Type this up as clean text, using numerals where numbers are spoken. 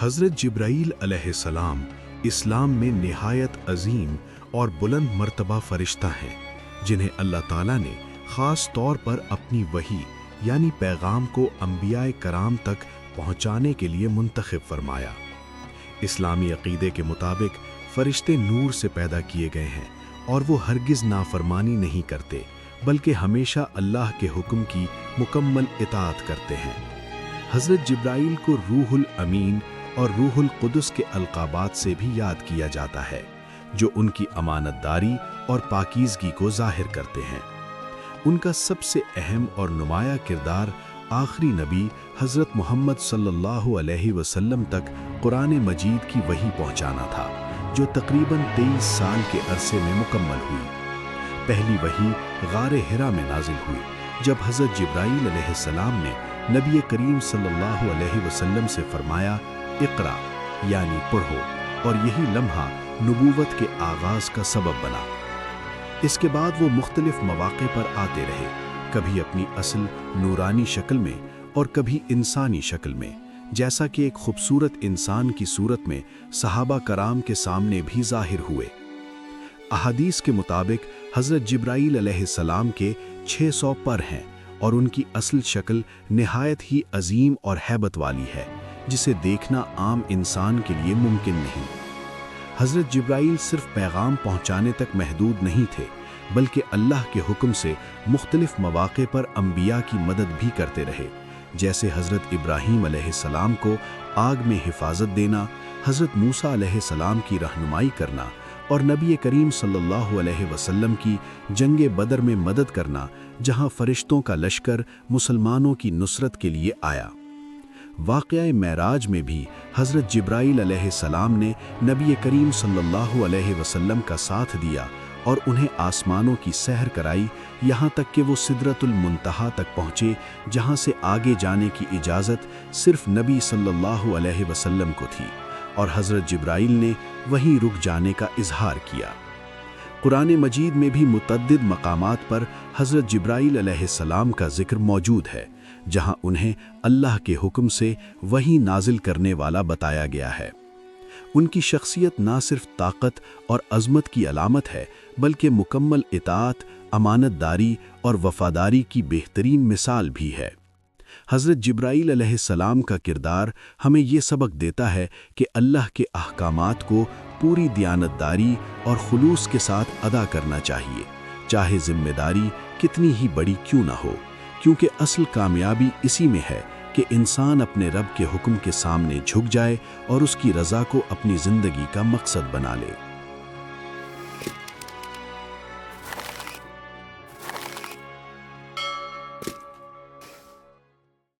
حضرت جبرائیل علیہ السلام اسلام میں نہایت عظیم اور بلند مرتبہ فرشتہ ہیں، جنہیں اللہ تعالیٰ نے خاص طور پر اپنی وحی یعنی پیغام کو انبیاء کرام تک پہنچانے کے لیے منتخب فرمایا۔ اسلامی عقیدے کے مطابق فرشتے نور سے پیدا کیے گئے ہیں اور وہ ہرگز نافرمانی نہیں کرتے، بلکہ ہمیشہ اللہ کے حکم کی مکمل اطاعت کرتے ہیں۔ حضرت جبرائیل کو روح الامین اور روح القدس کے القابات سے بھی یاد کیا جاتا ہے، جو ان کی امانت داری اور پاکیزگی کو ظاہر کرتے ہیں۔ ان کا سب سے اہم اور نمایاں کردار آخری نبی حضرت محمد صلی اللہ علیہ وسلم تک قرآن مجید کی وحی پہنچانا تھا، جو تقریباً 23 سال کے عرصے میں مکمل ہوئی۔ پہلی وحی غار حرا میں نازل ہوئی، جب حضرت جبرائیل علیہ السلام نے نبی کریم صلی اللہ علیہ وسلم سے فرمایا، اقرا یعنی پڑھو، اور یہی لمحہ نبوت کے آغاز کا سبب بنا۔ اس کے بعد وہ مختلف مواقع پر آتے رہے، کبھی اپنی اصل نورانی شکل میں اور کبھی انسانی شکل میں، جیسا کہ ایک خوبصورت انسان کی صورت میں صحابہ کرام کے سامنے بھی ظاہر ہوئے۔ احادیث کے مطابق حضرت جبرائیل علیہ السلام کے 600 پر ہیں اور ان کی اصل شکل نہایت ہی عظیم اور ہیبت والی ہے، جسے دیکھنا عام انسان کے لیے ممکن نہیں۔ حضرت جبرائیل صرف پیغام پہنچانے تک محدود نہیں تھے، بلکہ اللہ کے حکم سے مختلف مواقع پر انبیاء کی مدد بھی کرتے رہے، جیسے حضرت ابراہیم علیہ السلام کو آگ میں حفاظت دینا، حضرت موسیٰ علیہ السلام کی رہنمائی کرنا اور نبی کریم صلی اللہ علیہ وسلم کی جنگ بدر میں مدد کرنا، جہاں فرشتوں کا لشکر مسلمانوں کی نصرت کے لیے آیا۔ واقعہ معراج میں بھی حضرت جبرائیل علیہ السلام نے نبی کریم صلی اللہ علیہ وسلم کا ساتھ دیا اور انہیں آسمانوں کی سیر کرائی، یہاں تک کہ وہ سدرۃ المنتہا تک پہنچے، جہاں سے آگے جانے کی اجازت صرف نبی صلی اللہ علیہ وسلم کو تھی، اور حضرت جبرائیل نے وہیں رک جانے کا اظہار کیا۔ قرآن مجید میں بھی متعدد مقامات پر حضرت جبرائیل علیہ السلام کا ذکر موجود ہے، جہاں انہیں اللہ کے حکم سے وحی نازل کرنے والا بتایا گیا ہے۔ ان کی شخصیت نہ صرف طاقت اور عظمت کی علامت ہے، بلکہ مکمل اطاعت، امانت داری اور وفاداری کی بہترین مثال بھی ہے۔ حضرت جبرائیل علیہ السلام کا کردار ہمیں یہ سبق دیتا ہے کہ اللہ کے احکامات کو پوری دیانتداری اور خلوص کے ساتھ ادا کرنا چاہیے، چاہے ذمہ داری کتنی ہی بڑی کیوں نہ ہو، کیونکہ اصل کامیابی اسی میں ہے کہ انسان اپنے رب کے حکم کے سامنے جھک جائے اور اس کی رضا کو اپنی زندگی کا مقصد بنا لے۔